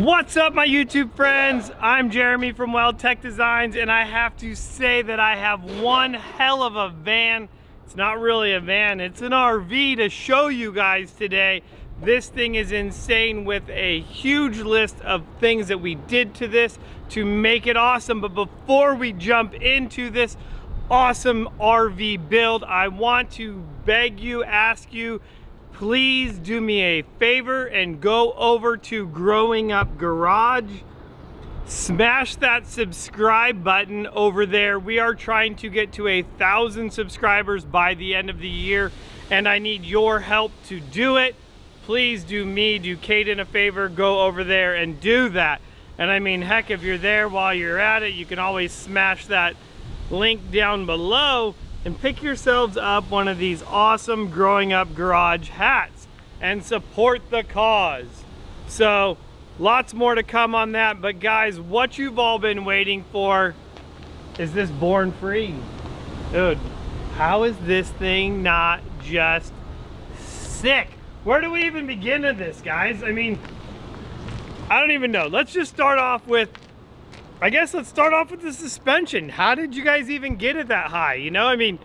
What's up, my YouTube friends? I'm Jeremy from WeldTec Designs, and I have to say that I have one hell of a van. It's not really a van, it's an RV to show you guys today. This thing is insane with a huge list of things that we did to this to make it awesome. But before we jump into this awesome RV build, I want to beg you, ask you, please do me a favor and go over to Growing Up Garage. Smash that subscribe button over there. We are trying to get to 1,000 subscribers by the end of the year, and I need your help to do it. Please do me, do Kaden a favor, go over there and do that. And I mean, heck, if you're there while you're at it, you can always smash that link down below and pick yourselves up one of these awesome Growing Up Garage hats and support the cause. So lots more to come on that, but guys, what you've all been waiting for is this Born Free. Dude, how is this thing not just sick? Where do we even begin to this, guys? I mean, I don't even know. Let's just start off with, I guess let's start off with the suspension. How did you guys even get it that high? You know, I mean,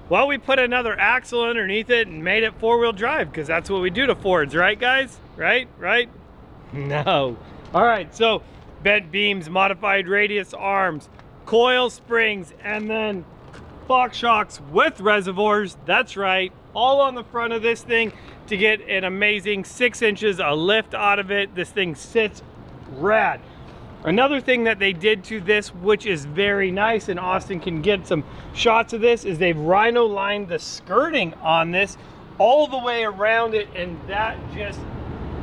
well, we put another axle underneath it and made it four-wheel drive, because that's what we do to Fords, right, guys? Right? No. All right, so bent beams, modified radius arms, coil springs, and then Fox shocks with reservoirs. That's right, all on the front of this thing to get an amazing 6 inches of lift out of it. This thing sits rad. Another thing that they did to this, which is very nice, and Austin can get some shots of this, is they've rhino lined the skirting on this all the way around it, and that just,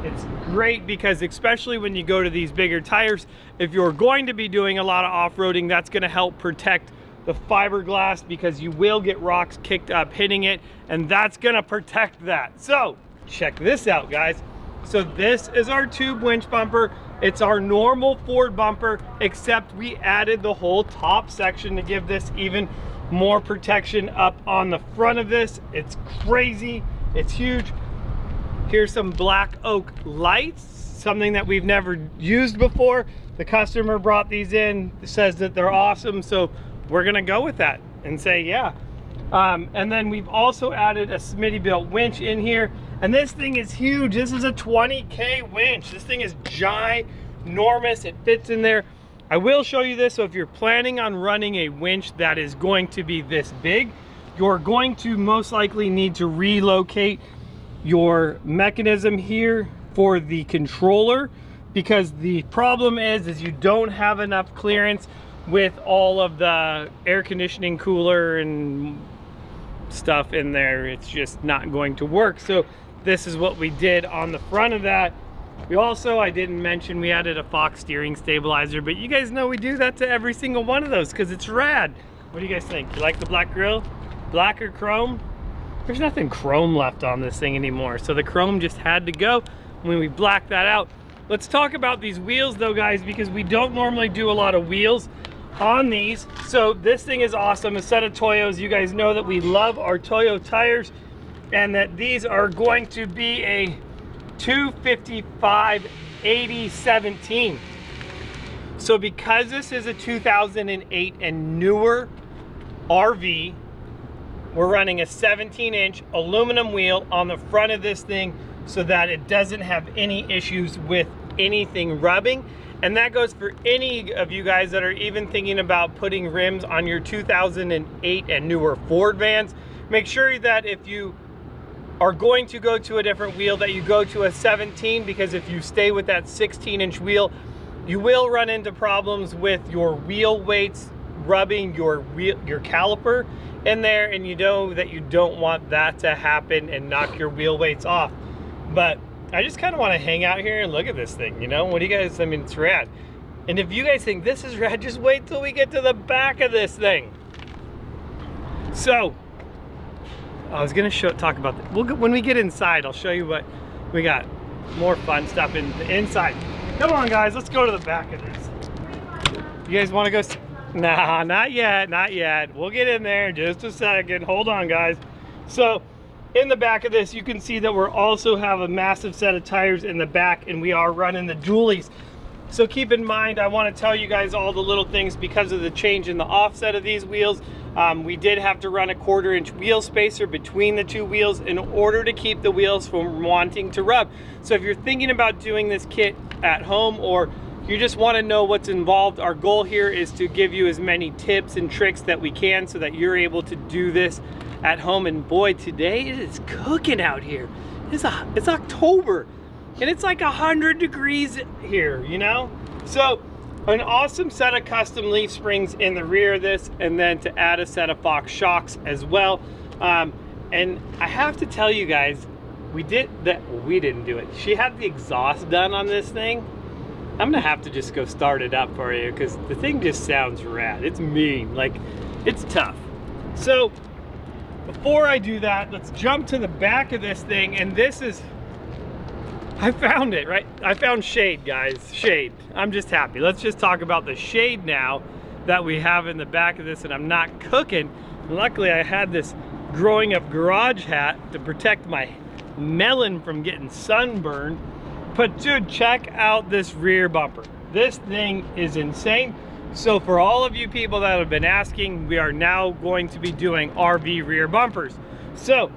it's great, because especially when you go to these bigger tires, if you're going to be doing a lot of off-roading, that's going to help protect the fiberglass, because you will get rocks kicked up hitting it, and that's going to protect that. So check this out, guys. So this is our tube winch bumper. It's our normal Ford bumper, except we added the whole top section to give this even more protection up on the front of this. It's crazy, it's huge. Here's some black oak lights, something that we've never used before. The customer brought these in, says that they're awesome, so we're gonna go with that and say yeah. And then we've also added a Smitty-built winch in here, and this thing is huge. This is a 20K winch. This thing is ginormous. It fits in there. I will show you this. So if you're planning on running a winch that is going to be this big, you're going to most likely need to relocate your mechanism here for the controller, because the problem is you don't have enough clearance with all of the air conditioning cooler and stuff in there. It's just not going to work. So this is what we did on the front of that. We also, I didn't mention, we added a Fox steering stabilizer, but you guys know we do that to every single one of those because it's rad. What do you guys think? You like the black grille? Black or chrome? There's nothing chrome left on this thing anymore, so the chrome just had to go when we blacked that out. Let's talk about these wheels though, guys, because we don't normally do a lot of wheels on these. So this thing is awesome. A set of Toyos. You guys know that we love our Toyo tires, and that these are going to be a 255/80/17. So because this is a 2008 and newer RV, we're running a 17-inch aluminum wheel on the front of this thing so that it doesn't have any issues with anything rubbing. And that goes for any of you guys that are even thinking about putting rims on your 2008 and newer Ford vans. Make sure that if you are going to go to a different wheel, that you go to a 17, because if you stay with that 16-inch wheel, you will run into problems with your wheel weights rubbing your caliper in there, and you know that you don't want that to happen and knock your wheel weights off. But I just kind of want to hang out here and look at this thing, you know? What do you guys, I mean, it's rad. And if you guys think this is rad, just wait till we get to the back of this thing. So, I was gonna talk about that. When we get inside, I'll show you what we got. More fun stuff in the inside. Come on, guys, let's go to the back of this. You guys wanna go? Nah, not yet, not yet. We'll get in there in just a second. Hold on, guys. So, in the back of this, you can see that we also have a massive set of tires in the back, and we are running the dualies. So keep in mind, I want to tell you guys all the little things because of the change in the offset of these wheels. We did have to run a 1/4 inch wheel spacer between the two wheels in order to keep the wheels from wanting to rub. So if you're thinking about doing this kit at home, or you just want to know what's involved, our goal here is to give you as many tips and tricks that we can so that you're able to do this at home. And boy, today it is cooking out here. It's October and it's like 100 degrees here, you know? So an awesome set of custom leaf springs in the rear of this, and then to add a set of Fox shocks as well. And I have to tell you guys, we didn't do it. She had the exhaust done on this thing. I'm gonna have to just go start it up for you because the thing just sounds rad. It's mean, like it's tough. So before I do that, let's jump to the back of this thing. And this is, I found it, right? I found shade, guys, shade. I'm just happy. Let's just talk about the shade now that we have in the back of this, and I'm not cooking. Luckily, I had this growing up garage hat to protect my melon from getting sunburned. But dude, check out this rear bumper. This thing is insane. So for all of you people that have been asking, we are now going to be doing RV rear bumpers. So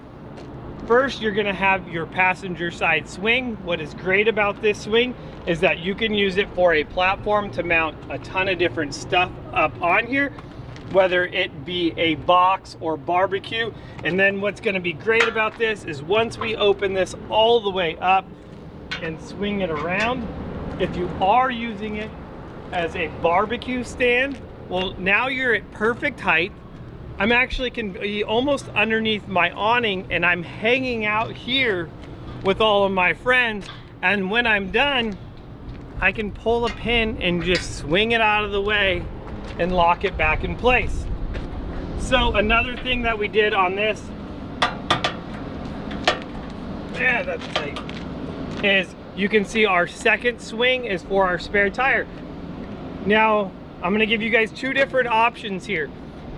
first, you're gonna have your passenger side swing. What is great about this swing is that you can use it for a platform to mount a ton of different stuff up on here, whether it be a box or barbecue. And then what's gonna be great about this is once we open this all the way up and swing it around, if you are using it as a barbecue stand, well, now you're at perfect height. I'm actually can be almost underneath my awning, and I'm hanging out here with all of my friends. And when I'm done, I can pull a pin and just swing it out of the way and lock it back in place. So another thing that we did on this, yeah, that's tight, is you can see our second swing is for our spare tire. Now, I'm gonna give you guys two different options here.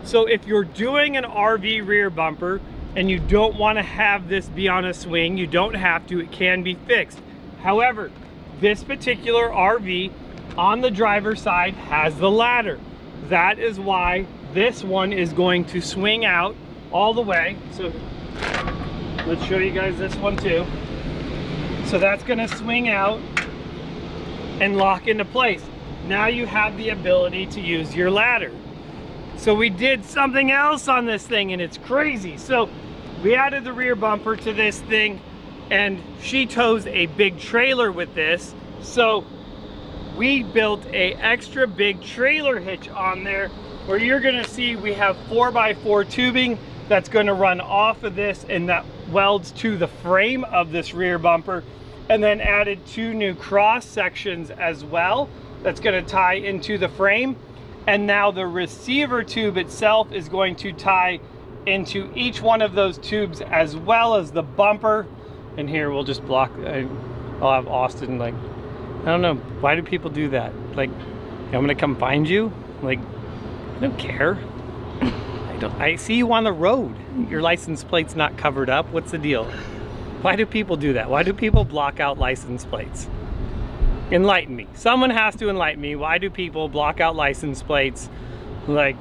So if you're doing an RV rear bumper and you don't want to have this be on a swing, you don't have to, it can be fixed. However, this particular RV on the driver's side has the ladder. That is why this one is going to swing out all the way. So let's show you guys this one too. So that's going to swing out and lock into place. Now you have the ability to use your ladder. So we did something else on this thing, and it's crazy. So we added the rear bumper to this thing, and she tows a big trailer with this. So we built a extra big trailer hitch on there, where you're gonna see we have 4x4 tubing that's gonna run off of this, and that welds to the frame of this rear bumper, and then added 2 new cross sections as well that's gonna tie into the frame. And now the receiver tube itself is going to tie into each one of those tubes, as well as the bumper. And here we'll just block, I'll have Austin, like, I don't know, why do people do that? Like, I'm gonna come find you? Like, I don't care. I see you on the road. Your license plate's not covered up. What's the deal? Why do people do that? Why do people block out license plates? Enlighten me. Someone has to enlighten me. Why do people block out license plates? Like,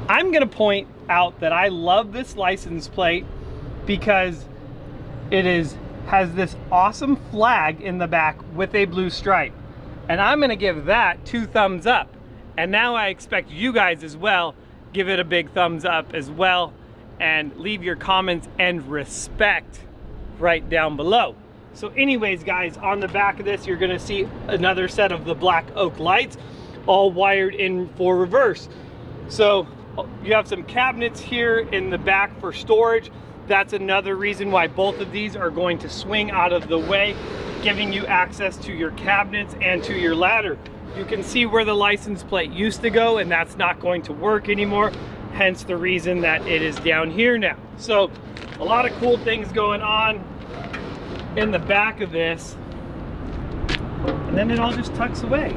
I'm gonna point out that I love this license plate because it has this awesome flag in the back with a blue stripe. And I'm gonna give that 2 thumbs up. And now I expect you guys as well, give it a big thumbs up as well, and leave your comments and respect right down below. So anyways, guys, on the back of this, you're gonna see another set of the black oak lights, all wired in for reverse. So you have some cabinets here in the back for storage. That's another reason why both of these are going to swing out of the way, giving you access to your cabinets and to your ladder. You can see where the license plate used to go, and that's not going to work anymore, hence the reason that it is down here now. So a lot of cool things going on in the back of this, and then it all just tucks away.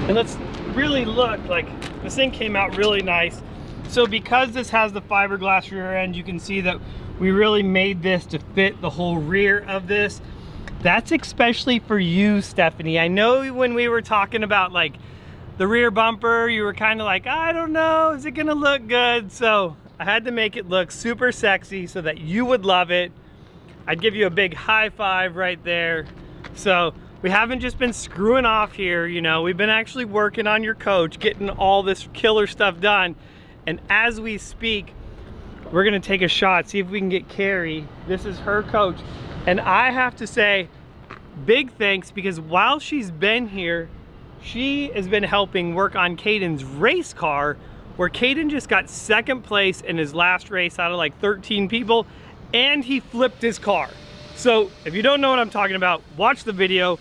And let's really look, like, this thing came out really nice. So because this has the fiberglass rear end, you can see that we really made this to fit the whole rear of this. That's especially for you, Stephanie. I know when we were talking about like the rear bumper, you were kind of like, I don't know, is it gonna look good? So I had to make it look super sexy so that you would love it. I'd give you a big high five right there. So we haven't just been screwing off here, you know, we've been actually working on your coach, getting all this killer stuff done. And as we speak, we're gonna take a shot, see if we can get Carrie. This is her coach. And I have to say, big thanks, because while she's been here, she has been helping work on Caden's race car, where Caden just got second place in his last race out of like 13 people, and he flipped his car. So if you don't know what I'm talking about, watch the video.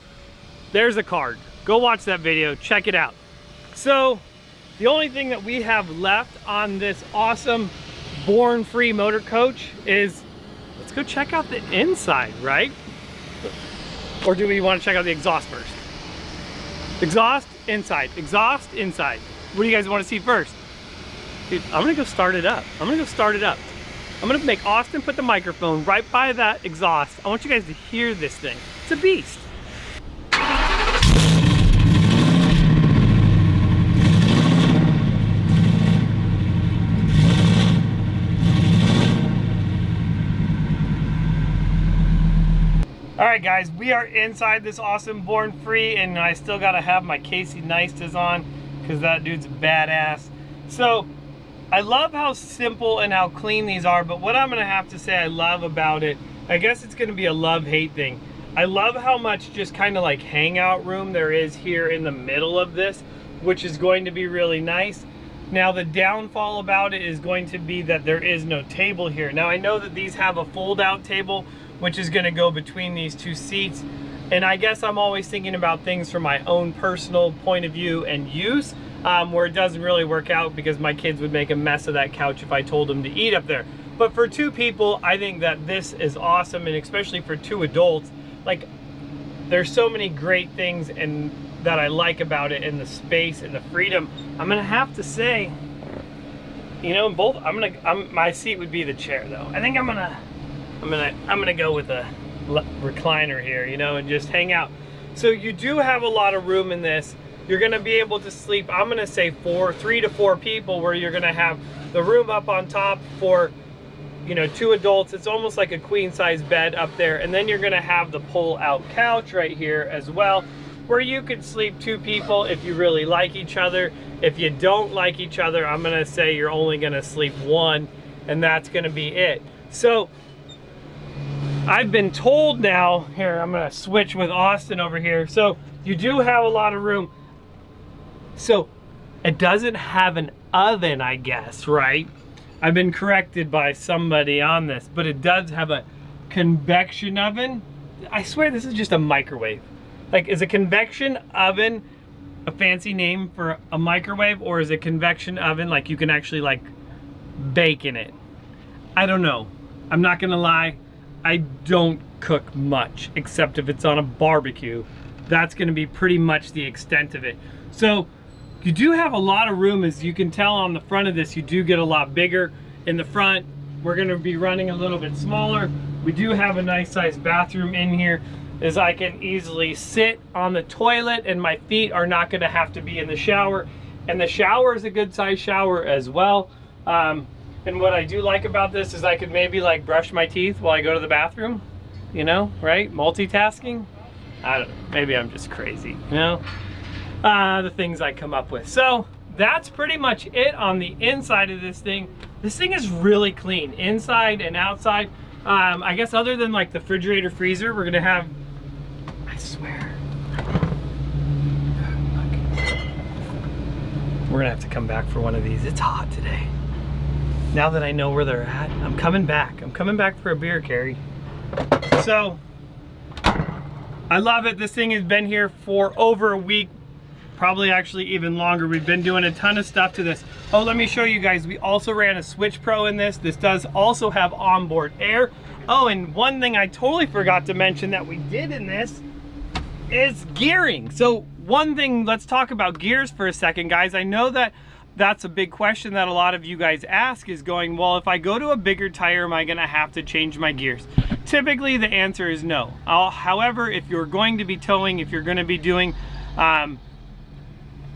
There's a card. Go watch that video, check it out. So the only thing that we have left on this awesome Born Free motor coach is, let's go check out the inside, right? Or do we want to check out the exhaust first? Exhaust, inside. Exhaust, inside. What do you guys want to see first? Dude, I'm gonna go start it up. I'm gonna make Austin put the microphone right by that exhaust. I want you guys to hear this thing. It's a beast. All right, guys, we are inside this awesome Born Free, and I still gotta have my Casey Neistas on because that dude's badass. So I love how simple and how clean these are, but what I'm gonna have to say I love about it, I guess it's gonna be a love-hate thing. I love how much just kind of like hangout room there is here in the middle of this, which is going to be really nice. Now the downfall about it is going to be that there is no table here. Now I know that these have a fold-out table, which is gonna go between these two seats. And I guess I'm always thinking about things from my own personal point of view and use, where it doesn't really work out because my kids would make a mess of that couch if I told them to eat up there. But for two people, I think that this is awesome, and especially for two adults, like there's so many great things and that I like about it, and the space and the freedom. I'm gonna have to say, you know, my seat would be the chair though. I think I'm gonna go with a recliner here, you know, and just hang out. So you do have a lot of room in this. You're gonna be able to sleep, I'm gonna say 3 to 4 people, where you're gonna have the room up on top for, you know, 2 adults. It's almost like a queen size bed up there. And then you're gonna have the pull out couch right here as well, where you could sleep 2 people if you really like each other. If you don't like each other, I'm gonna say you're only gonna sleep 1, and that's gonna be it. So I've been told now, here, I'm gonna switch with Austin over here. So you do have a lot of room. So it doesn't have an oven, I guess, right? I've been corrected by somebody on this, but it does have a convection oven. I swear this is just a microwave. Like, is a convection oven a fancy name for a microwave, or is a convection oven like you can actually like bake in it? I don't know. I'm not gonna lie. I don't cook much, except if it's on a barbecue. That's gonna be pretty much the extent of it. So you do have a lot of room. As you can tell on the front of this, you do get a lot bigger. In the front, we're gonna be running a little bit smaller. We do have a nice sized bathroom in here, as I can easily sit on the toilet and my feet are not gonna have to be in the shower. And the shower is a good size shower as well. And what I do like about this is I could maybe like brush my teeth while I go to the bathroom, you know, right? Multitasking. I don't know, maybe I'm just crazy, you know? The things I come up with. So that's pretty much it on the inside of this thing. This thing is really clean, inside and outside. I guess other than like the refrigerator, freezer, we're gonna have, I swear, we're gonna have to come back for one of these. It's hot today. Now that I know where they're at, I'm coming back. I'm coming back for a beer, Carrie. So, I love it. This thing has been here for over a week, probably actually even longer. We've been doing a ton of stuff to this. Oh, let me show you guys. We also ran a Switch Pro in this. This does also have onboard air. Oh, and one thing I totally forgot to mention that we did in this is gearing. So one thing, let's talk about gears for a second, guys. I know that that's a big question that a lot of you guys ask, is going, well, if I go to a bigger tire, am I gonna have to change my gears? typically the answer is no. However, if you're going to be towing, if you're going to be doing a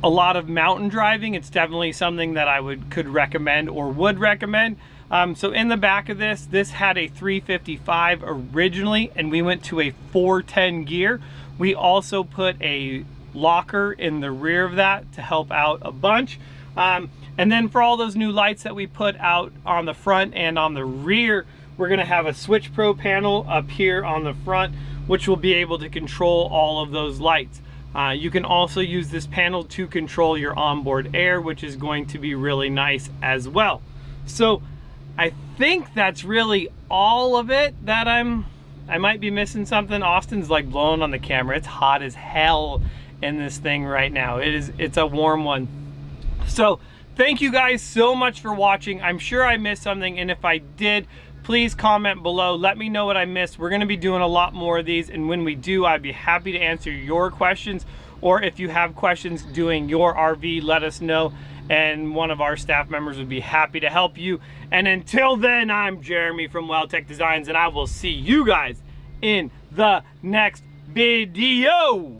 lot of mountain driving, it's definitely something that I could recommend or would recommend. So in the back of this had a 355 originally, and we went to a 410 gear. We also put a locker in the rear of that to help out a bunch. And then for all those new lights that we put out on the front and on the rear, we're gonna have a Switch Pro panel up here on the front, which will be able to control all of those lights. You can also use this panel to control your onboard air, which is going to be really nice as well. So I think that's really all of it that I might be missing something. Austin's like blowing on the camera. It's hot as hell in this thing right now. It's a warm one. So thank you guys so much for watching. I'm sure I missed something, and if I did, please comment below. Let me know what I missed. We're gonna be doing a lot more of these, and when we do, I'd be happy to answer your questions, or if you have questions doing your RV, let us know, and one of our staff members would be happy to help you. And until then, I'm Jeremy from WeldTec Designs, and I will see you guys in the next video.